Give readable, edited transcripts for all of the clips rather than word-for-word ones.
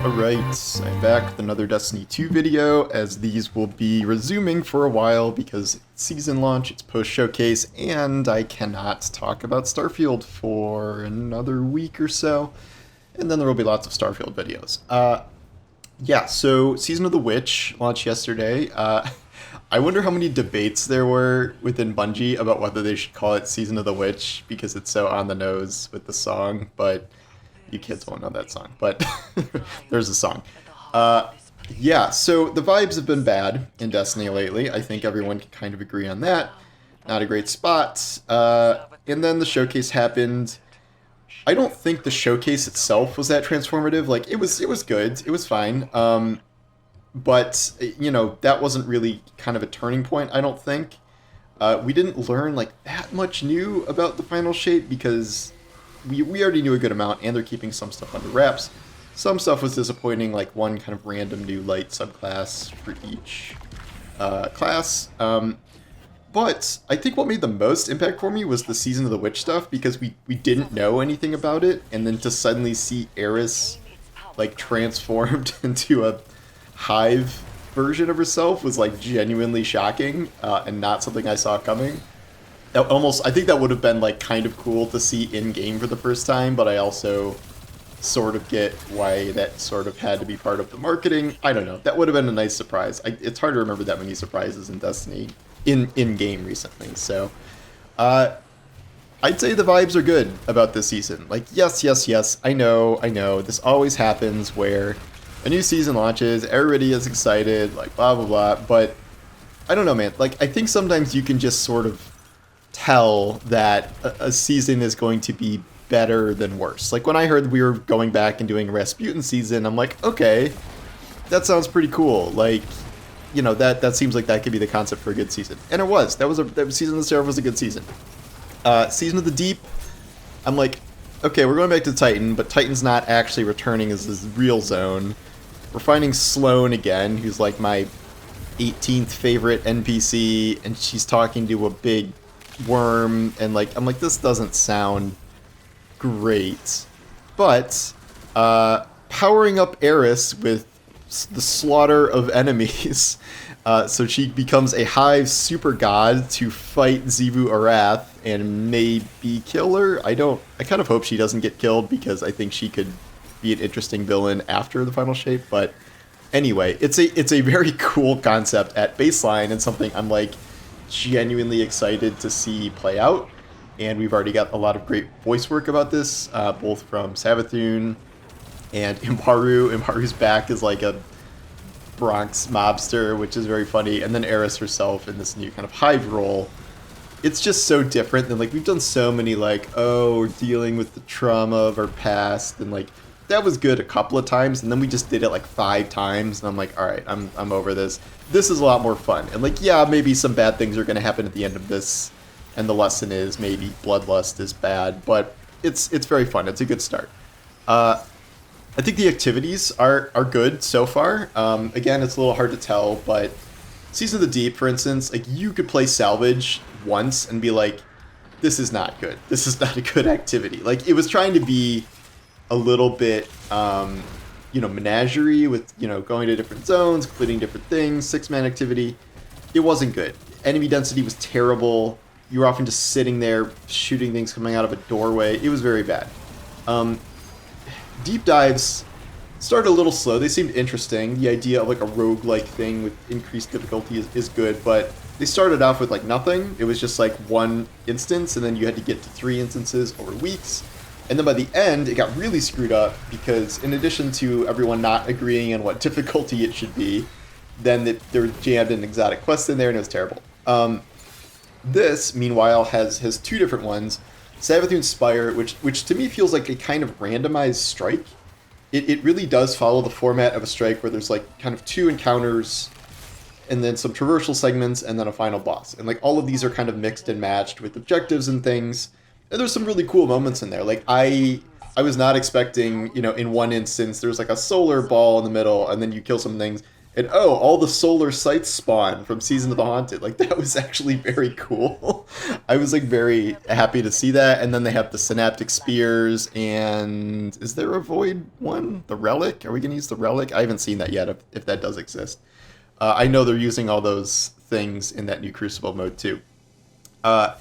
Alright, I'm back with another Destiny 2 video, as these will be resuming for a while because it's season launch, it's post-showcase, and I cannot talk about Starfield for another week or so, and then there will be lots of Starfield videos. Yeah, so Season of the Witch launched yesterday. I wonder how many debates there were within Bungie about whether they should call it Season of the Witch because it's so on the nose with the song, but you kids won't know that song, but there's a song. Uh, yeah, so the vibes have been bad in Destiny lately. I think everyone can kind of agree on that. Not a great spot. And then the showcase happened. I don't think the showcase itself was that transformative. Like it was good. It was fine. But that wasn't really kind of a turning point. I don't think. We didn't learn like that much new about the final shape because we already knew a good amount, and they're keeping some stuff under wraps. Some stuff was disappointing, like one kind of random new light subclass for each class. But I think what made the most impact for me was the Season of the Witch stuff, because we didn't know anything about it, and then to suddenly see Eris like transformed into a hive version of herself was like genuinely shocking, and not something I saw coming. I think that would have been like kind of cool to see in game for the first time, but I also sort of get why that sort of had to be part of the marketing. I don't know. That would have been a nice surprise. It's hard to remember that many surprises in Destiny in game recently. So, I'd say the vibes are good about this season. Like, yes. I know. This always happens where a new season launches, everybody is excited, like blah blah blah. But I don't know, man. Like, I think sometimes you can just sort of tell that a season is going to be better than worse. Like when I heard we were going back and doing a Rasputin season, I'm like, okay, that sounds pretty cool. Like, that seems like that could be the concept for a good season. And it was. That Season of the Seraph was a good season. Season of the Deep, I'm like, okay, we're going back to Titan, but Titan's not actually returning as this real zone. We're finding Sloane again, who's like my 18th favorite NPC, and she's talking to a big worm, and like I'm like, this doesn't sound great. But powering up Eris with the slaughter of enemies, so she becomes a hive super god to fight Xivu Arath and maybe kill her. I kind of hope she doesn't get killed, because I think she could be an interesting villain after the final shape. But anyway, it's a very cool concept at baseline, and something I'm like genuinely excited to see play out. And we've already got a lot of great voice work about this, both from Savathun and Imparu. Imparu's back as like a Bronx mobster, which is very funny. And then Eris herself in this new kind of hive role. It's just so different than, like, we've done so many, like, oh, we're dealing with the trauma of our past, and like that was good a couple of times, and then we just did it like 5 times, and I'm like, all right, I'm over this. This is a lot more fun, and like, yeah, maybe some bad things are going to happen at the end of this, and the lesson is maybe bloodlust is bad, but it's very fun. It's a good start. I think the activities are good so far. Again, it's a little hard to tell, but Season of the Deep, for instance, like, you could play salvage once and be like, this is not good. This is not a good activity. Like, it was trying to be a little bit, menagerie with, going to different zones, completing different things, 6-man activity. It wasn't good. Enemy density was terrible. You were often just sitting there shooting things coming out of a doorway. It was very bad. Deep dives started a little slow. They seemed interesting. The idea of like a roguelike thing with increased difficulty is good, but they started off with like nothing. It was just like one instance, and then you had to get to 3 instances over weeks. And then by the end, it got really screwed up, because in addition to everyone not agreeing on what difficulty it should be, then there was jammed an exotic quest in there, and it was terrible. This, meanwhile, has 2 different ones. Savathun's Spire, which to me feels like a kind of randomized strike. It really does follow the format of a strike, where there's like kind of 2 encounters, and then some traversal segments, and then a final boss. And like all of these are kind of mixed and matched with objectives and things. And there's some really cool moments in there. Like, I was not expecting, in one instance, there's like a solar ball in the middle, and then you kill some things, And oh, all the solar sights spawn from Season of the Haunted. Like that was actually very cool. I was like very happy to see that. And then they have the synaptic spears. And is there a void one? The relic? Are we gonna use the relic? I haven't seen that yet. If that does exist, I know they're using all those things in that new Crucible mode too. Uh,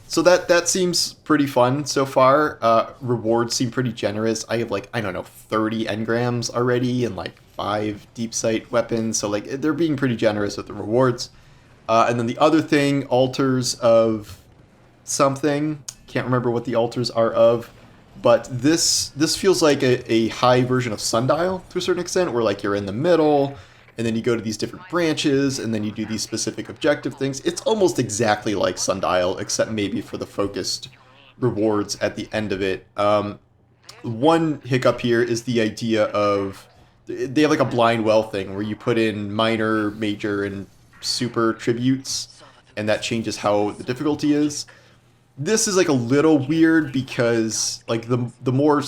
so that seems pretty fun so far. Rewards seem pretty generous. I have like I don't know 30 engrams already and like 5 deep sight weapons. So like they're being pretty generous with the rewards. And then the other thing, altars of something. Can't remember what the altars are of. But this feels like a high version of Sundial to a certain extent, where like you're in the middle, and then you go to these different branches, and then you do these specific objective things. It's almost exactly like Sundial, except maybe for the focused rewards at the end of it. One hiccup here is the idea of they have like a blind well thing where you put in minor, major, and super tributes, and that changes how the difficulty is. This is like a little weird because like the more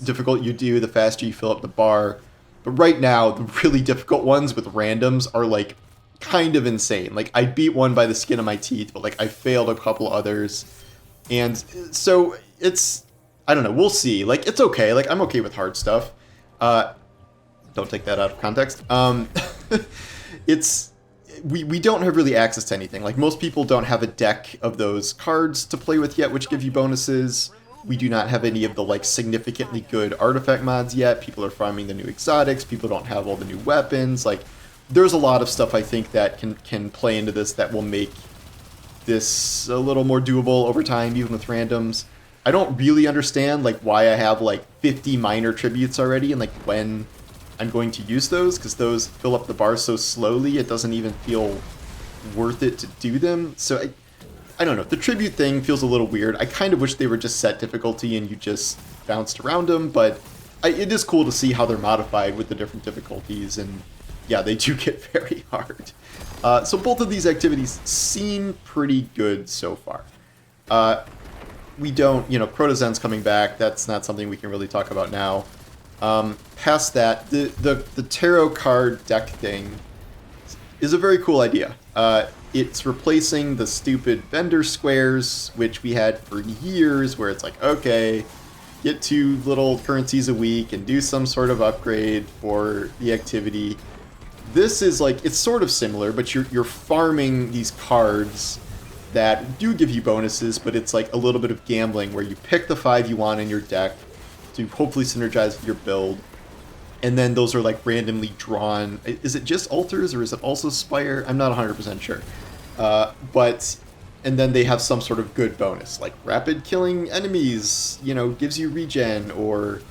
difficult you do, the faster you fill up the bar. But right now, the really difficult ones with randoms are like kind of insane. Like I beat one by the skin of my teeth, but like I failed a couple others, and so it's I don't know. We'll see. Like it's okay. Like I'm okay with hard stuff. Don't take that out of context. It's we don't have really access to anything. Like most people don't have a deck of those cards to play with yet, which give you bonuses. We do not have any of the like significantly good artifact mods yet. People are farming the new exotics. People don't have all the new weapons. Like there's a lot of stuff I think that can play into this that will make this a little more doable over time, even with randoms. I don't really understand like why I have like 50 minor tributes already and like when I'm going to use those, because those fill up the bar so slowly it doesn't even feel worth it to do them. So I don't know. The tribute thing feels a little weird. I kind of wish they were just set difficulty and you just bounced around them, but it is cool to see how they're modified with the different difficulties, and yeah, they do get very hard. So both of these activities seem pretty good so far. We don't, Crotazen's coming back. That's not something we can really talk about now. Past that, the tarot card deck thing is a very cool idea. It's replacing the stupid vendor squares, which we had for years, where it's like, okay, get 2 little currencies a week and do some sort of upgrade for the activity. This is like, it's sort of similar, but you're farming these cards that do give you bonuses, but it's like a little bit of gambling where you pick the 5 you want in your deck to hopefully synergize with your build, and then those are like randomly drawn. Is it just altars or is it also Spire? I'm not 100% sure. And then they have some sort of good bonus, like rapid killing enemies, gives you regen, or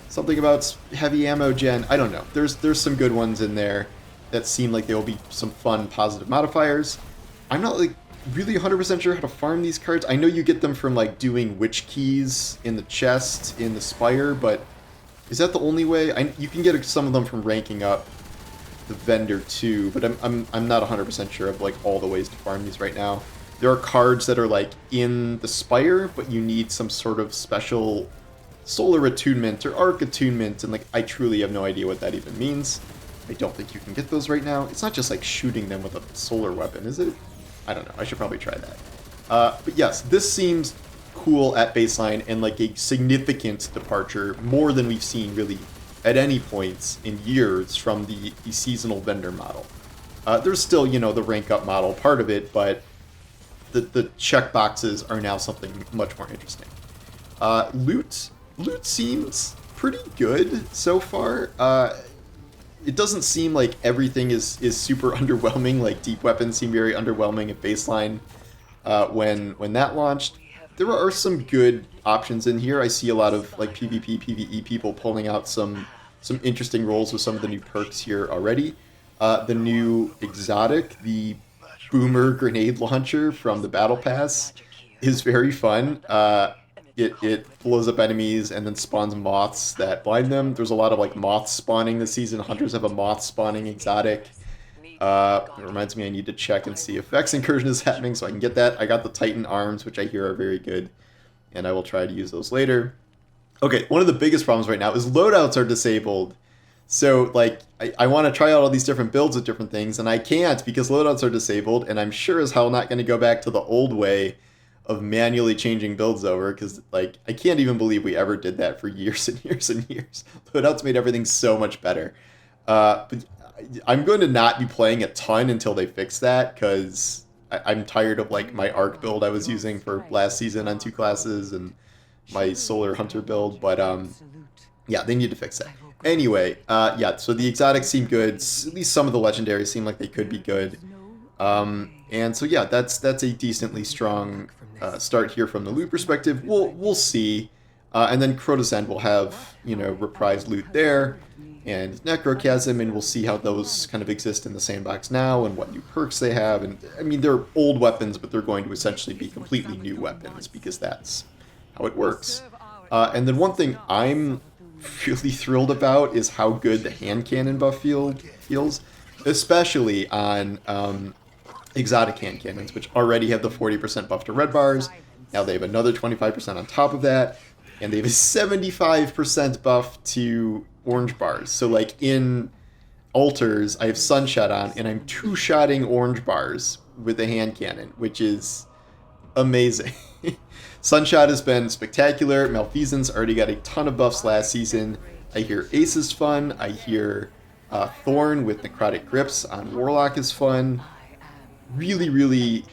something about heavy ammo gen. I don't know. There's some good ones in there that seem like there will be some fun positive modifiers. I'm not like really 100% sure how to farm these cards. I know you get them from like doing witch keys in the chest in the Spire, but is that the only way? You can get some of them from ranking up the vendor too, but I'm not 100% sure of like all the ways to farm these right now. There are cards that are like in the Spire, but you need some sort of special solar attunement or arc attunement, and like I truly have no idea what that even means. I don't think you can get those right now. It's not just like shooting them with a solar weapon, is it? I don't know. I should probably try that. But yes, this seems cool at baseline and like a significant departure, more than we've seen really at any points in years from the seasonal vendor model. There's still, the rank up model part of it, but the check boxes are now something much more interesting. Loot seems pretty good so far. It doesn't seem like everything is super underwhelming. Like deep weapons seem very underwhelming at baseline when that launched. There are some good options in here. I see a lot of like PvP, PvE people pulling out some interesting roles with some of the new perks here already. The new exotic, the Boomer grenade launcher from the Battle Pass, is very fun. It blows up enemies and then spawns moths that blind them. There's a lot of like moths spawning this season. Hunters have a moth spawning exotic. It reminds me I need to check and see if Vex Incursion is happening so I can get that. I got the Titan arms, which I hear are very good, and I will try to use those later. Okay, one of the biggest problems right now is loadouts are disabled. So, like, I want to try out all these different builds with different things, and I can't because loadouts are disabled, and I'm sure as hell not going to go back to the old way of manually changing builds over, because, like, I can't even believe we ever did that for years and years and years. Loadouts made everything so much better. But I'm going to not be playing a ton until they fix that, because I'm tired of, like, my arc build I was using for last season on 2 classes, and my Solar Hunter build, but, yeah, they need to fix that. Anyway, yeah, so the exotics seem good. At least some of the legendaries seem like they could be good. And so yeah, that's a decently strong start here from the loot perspective. We'll see. And then Crota's End will have, you know, reprised loot there, and Necrochasm, and we'll see how those kind of exist in the sandbox now and what new perks they have. And I mean, they're old weapons, but they're going to essentially be completely new weapons because that's how it works. And then one thing I'm really thrilled about is how good the hand cannon buff feels, especially on exotic hand cannons, which already have the 40% buff to red bars. Now they have another 25% on top of that, and they have a 75% buff to orange bars. So like in altars, I have Sunshot on, and I'm two-shotting orange bars with the hand cannon, which is amazing. Sunshot has been spectacular. Malfeasance already got a ton of buffs last season. I hear Ace is fun. I hear Thorn with Necrotic Grips on Warlock is fun. Really, really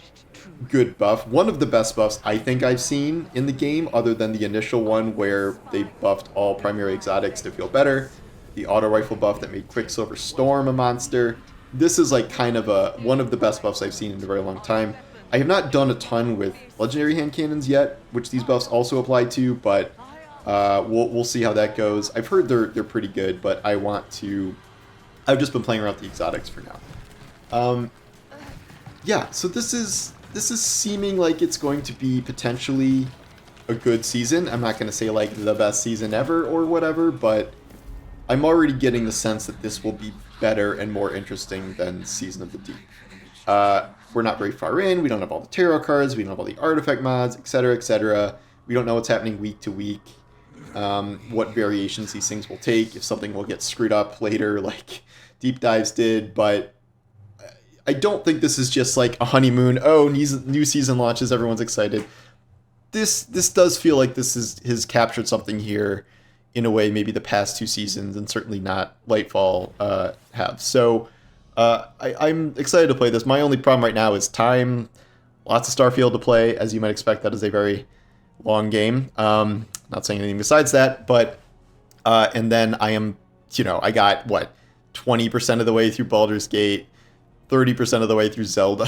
good buff. One of the best buffs I think I've seen in the game, other than the initial one where they buffed all primary exotics to feel better. The auto rifle buff that made Quicksilver Storm a monster. This is like kind of one of the best buffs I've seen in a very long time. I have not done a ton with legendary hand cannons yet, which these buffs also apply to, but we'll see how that goes. I've heard they're pretty good, but I've just been playing around with the exotics for now. Yeah, so this is seeming like it's going to be potentially a good season. I'm not going to say like the best season ever or whatever, but I'm already getting the sense that this will be better and more interesting than Season of the Deep. We're not very far in. We don't have all the tarot cards. We don't have all the artifact mods, etc., etc. We don't know what's happening week to week, what variations these things will take, if something will get screwed up later like Deep Dives did, but I don't think this is just like a honeymoon. Oh, new season launches, everyone's excited. This does feel like this has captured something here in a way maybe the past 2 seasons and certainly not Lightfall have. So I'm excited to play this. My only problem right now is time. Lots of Starfield to play, as you might expect. That is a very long game. Not saying anything besides that, but and then I am, I got 20% of the way through Baldur's Gate, 30% of the way through Zelda.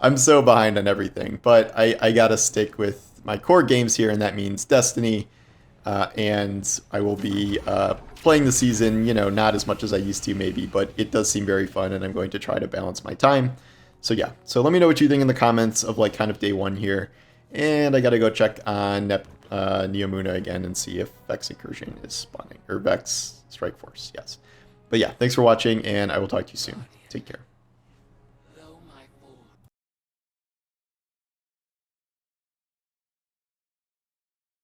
I'm so behind on everything, but I gotta stick with my core games here, and that means Destiny. And I will be playing the season, not as much as I used to maybe, but it does seem very fun, and I'm going to try to balance my time. So yeah, so let me know what you think in the comments of kind of day 1 here. And I gotta go check on Neomuna again and see if Vex Incursion is spawning, or Vex Strike Force, yes. But yeah, thanks for watching, and I will talk to you soon. Take care.